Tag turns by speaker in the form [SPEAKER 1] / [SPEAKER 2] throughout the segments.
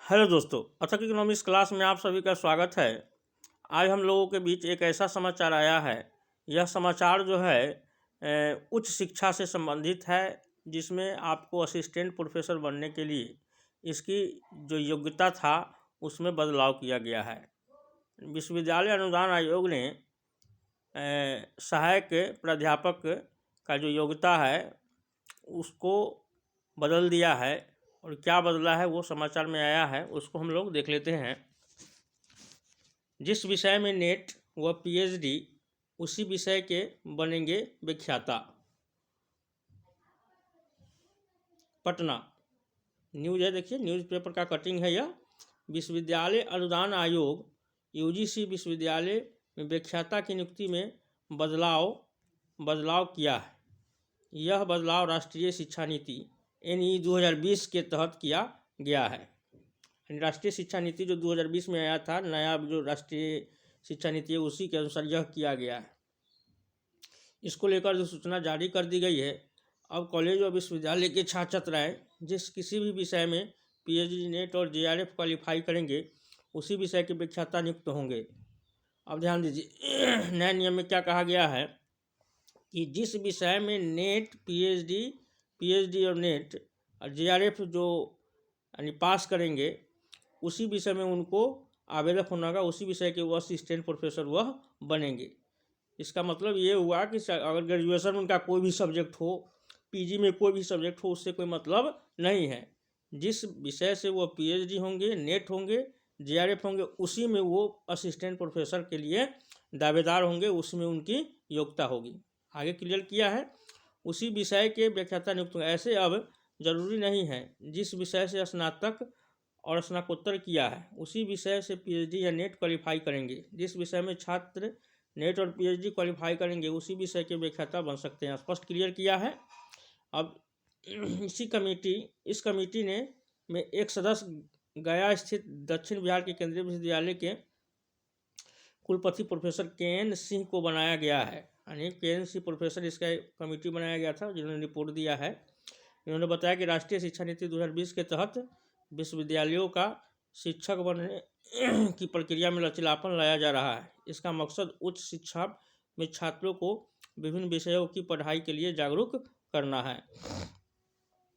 [SPEAKER 1] Hello दोस्तों, अथक economics class में आप सभी का स्वागत है। आज हम लोगों के बीच एक ऐसा समाचार आया है। यह समाचार जो है उच्च शिक्षा से संबंधित है, जिसमें आपको असिस्टेंट प्रोफेसर बनने के लिए इसकी जो योग्यता था उसमें बदलाव किया गया है। विश्वविद्यालय अनुदान आयोग ने सहायक प्राध्यापक का जो योग्यता है उसको बदल दिया है, और क्या बदला है वो समाचार में आया है, उसको हम लोग देख लेते हैं। जिस विषय में नेट व पीएचडी उसी विषय के बनेंगे व्याख्याता। पटना न्यूज़ है, देखिए न्यूज़पेपर का कटिंग है यह। विश्वविद्यालय अनुदान आयोग यूजीसी विश्वविद्यालय में व्याख्याता की नियुक्ति में बदलाव किया है। यह बदलाव राष्ट्रीय शिक्षा नीति NE 2020 के तहत किया गया है। राष्ट्रीय शिक्षा नीति जो 2020 में आया था, नया जो राष्ट्रीय शिक्षा नीति है उसी के अनुसार यह किया गया है। इसको लेकर जो सूचना जारी कर दी गई है, अब कॉलेज और विश्वविद्यालय के छात्र छात्राएं जिस किसी भी विषय में पीएचडी नेट और जेआरएफ क्वालिफाई करेंगे उसी विषय के व्याख्याता नियुक्त होंगे। अब ध्यान दीजिए, नए नियम में क्या कहा गया है कि जिस विषय में नेट पीएचडी और नेट और जेआरएफ जो यानी पास करेंगे उसी विषय में उनको आवेदक होना होगा, उसी विषय के वह असिस्टेंट प्रोफेसर वह बनेंगे। इसका मतलब ये हुआ कि अगर ग्रेजुएशन में उनका कोई भी सब्जेक्ट हो, पीजी में कोई भी सब्जेक्ट हो, उससे कोई मतलब नहीं है। जिस विषय से वो पीएचडी होंगे, नेट होंगे, जेआरएफ होंगे, उसी में वो असिस्टेंट प्रोफेसर के लिए दावेदार होंगे, उसमें उनकी योग्यता होगी। आगे क्लियर किया है। उसी विषय के व्याख्याता नियुक्त होंगे। ऐसे अब जरूरी नहीं है जिस विषय से स्नातक और स्नातकोत्तर किया है उसी विषय से पीएचडी या नेट क्वालिफाई करेंगे। जिस विषय में छात्र नेट और पीएचडी क्वालिफाई करेंगे उसी विषय के व्याख्याता बन सकते हैं। स्पष्ट क्लियर किया है। अब इस कमेटी में एक सदस्य गया स्थित दक्षिण बिहार के केंद्रीय विश्वविद्यालय के कुलपति प्रोफेसर KN सिंह को बनाया गया है। यानी KN सिंह प्रोफेसर इसका कमेटी बनाया गया था, जिन्होंने रिपोर्ट दिया है। इन्होंने बताया कि राष्ट्रीय शिक्षा नीति 2020 के तहत विश्वविद्यालयों का शिक्षक बनने की प्रक्रिया में लचीलापन लाया जा रहा है। इसका मकसद उच्च शिक्षा में छात्रों को विभिन्न विषयों की पढ़ाई के लिए जागरूक करना है।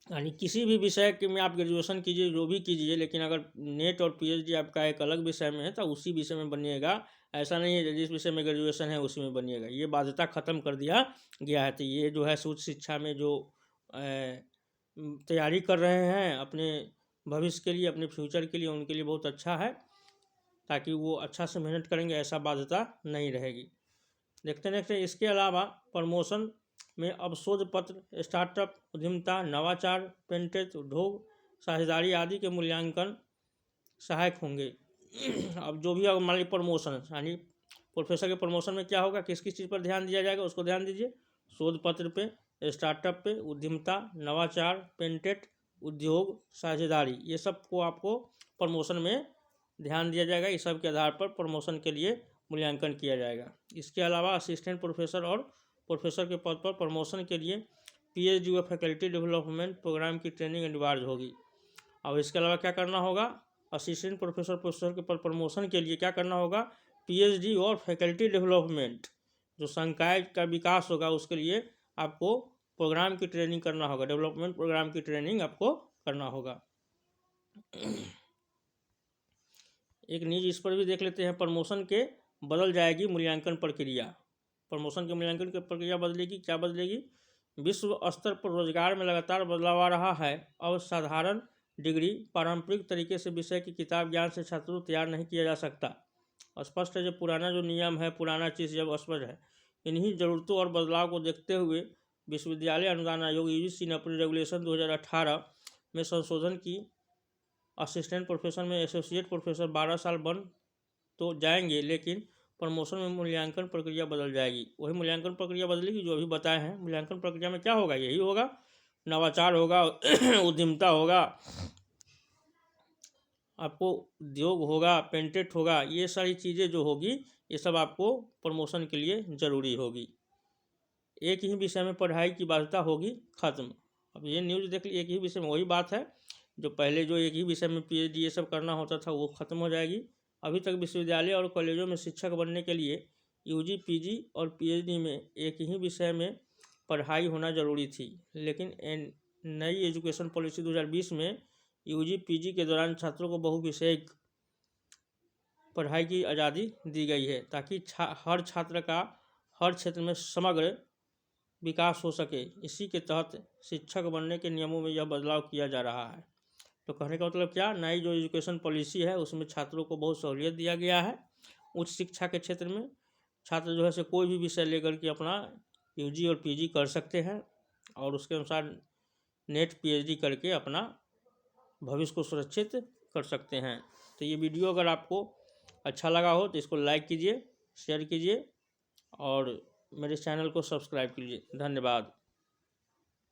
[SPEAKER 1] यानी किसी भी विषय के में आप ग्रेजुएशन कीजिए, जो भी कीजिए, लेकिन अगर नेट और पीएचडी आपका एक अलग विषय में है तो उसी विषय में बनिएगा। ऐसा नहीं है जिस विषय में ग्रेजुएशन है उसी में बनिएगा। ये बाध्यता ख़त्म कर दिया गया है। तो ये जो है उच्च शिक्षा में जो तैयारी कर रहे हैं अपने भविष्य के लिए, अपने फ्यूचर के लिए, उनके लिए बहुत अच्छा है, ताकि वो अच्छा से मेहनत करेंगे, ऐसा बाध्यता नहीं रहेगी। देखते इसके अलावा प्रमोशन में अब शोध पत्र, स्टार्टअप, उद्यमिता, नवाचार, पेटेंट, उद्योग, साझेदारी आदि के मूल्यांकन सहायक होंगे। अब जो भी अगर मान लीजिए प्रमोशन, यानी प्रोफेसर के प्रमोशन में क्या होगा, किस किस चीज़ पर ध्यान दिया जाएगा उसको ध्यान दीजिए। शोध पत्र पे, स्टार्टअप पे, उद्यमिता, नवाचार, पेटेंट, उद्योग, साझेदारी, ये सब को आपको प्रमोशन में ध्यान दिया जाएगा। इस सब के आधार पर प्रमोशन के लिए मूल्यांकन किया जाएगा। इसके अलावा असिस्टेंट प्रोफेसर और प्रोफेसर के पद पर प्रमोशन के लिए पीएचडी व फैकल्टी डेवलपमेंट प्रोग्राम की ट्रेनिंग अनिवार्य होगी। अब इसके अलावा क्या करना होगा, असिस्टेंट प्रोफेसर के पद प्रमोशन के लिए क्या करना होगा, पीएचडी और फैकल्टी डेवलपमेंट जो संकाय का विकास होगा उसके लिए आपको प्रोग्राम की ट्रेनिंग करना होगा, डेवलपमेंट प्रोग्राम की ट्रेनिंग आपको करना होगा। एक न्यूज इस पर भी देख लेते हैं। प्रमोशन के बदल जाएगी मूल्यांकन प्रक्रिया। प्रमोशन के मूल्यांकन की प्रक्रिया बदलेगी। क्या बदलेगी, विश्व स्तर पर रोजगार में लगातार बदलाव आ रहा है। अब साधारण डिग्री पारंपरिक तरीके से विषय की किताब ज्ञान से छात्रों को तैयार नहीं किया जा सकता। स्पष्ट है, जो पुराना जो नियम है, पुराना चीज़ जब स्पष्ट है, इन्हीं ज़रूरतों और बदलाव को देखते हुए विश्वविद्यालय अनुदान आयोग यूजीसी ने अपने रेगुलेशन 2018 में संशोधन की। असिस्टेंट प्रोफेसर में एसोसिएट प्रोफेसर 12 साल बन तो जाएंगे, लेकिन प्रमोशन में मूल्यांकन प्रक्रिया बदल जाएगी। वही मूल्यांकन प्रक्रिया बदलेगी जो अभी बताए हैं। मूल्यांकन प्रक्रिया में क्या होगा, यही होगा, नवाचार होगा, उद्यमिता होगा, आपको उद्योग होगा, पेटेंट होगा, ये सारी चीज़ें जो होगी ये सब आपको प्रमोशन के लिए ज़रूरी होगी। एक ही विषय में पढ़ाई की बाध्यता होगी खत्म। अब ये न्यूज़ देख लीजिए, एक ही विषय में, वही बात है जो पहले जो एक ही विषय में पीएचडी ये सब करना होता था वो ख़त्म हो जाएगी। अभी तक विश्वविद्यालय और कॉलेजों में शिक्षक बनने के लिए यूजी, पीजी और पीएचडी में एक ही विषय में पढ़ाई होना ज़रूरी थी, लेकिन नई एजुकेशन पॉलिसी 2020 में यूजी, पीजी के दौरान छात्रों को बहुविषयक पढ़ाई की आज़ादी दी गई है ताकि हर छात्र का हर क्षेत्र में समग्र विकास हो सके। इसी के तहत शिक्षक बनने के नियमों में यह बदलाव किया जा रहा है। तो कहने का मतलब क्या, नई जो एजुकेशन पॉलिसी है उसमें छात्रों को बहुत सहूलियत दिया गया है। उच्च शिक्षा के क्षेत्र में छात्र जो है से कोई भी विषय लेकर के अपना यूजी और पीजी कर सकते हैं और उसके अनुसार नेट पीएचडी करके अपना भविष्य को सुरक्षित कर सकते हैं। तो ये वीडियो अगर आपको अच्छा लगा हो तो इसको लाइक कीजिए, शेयर कीजिए और मेरे चैनल को सब्सक्राइब कीजिए। धन्यवाद।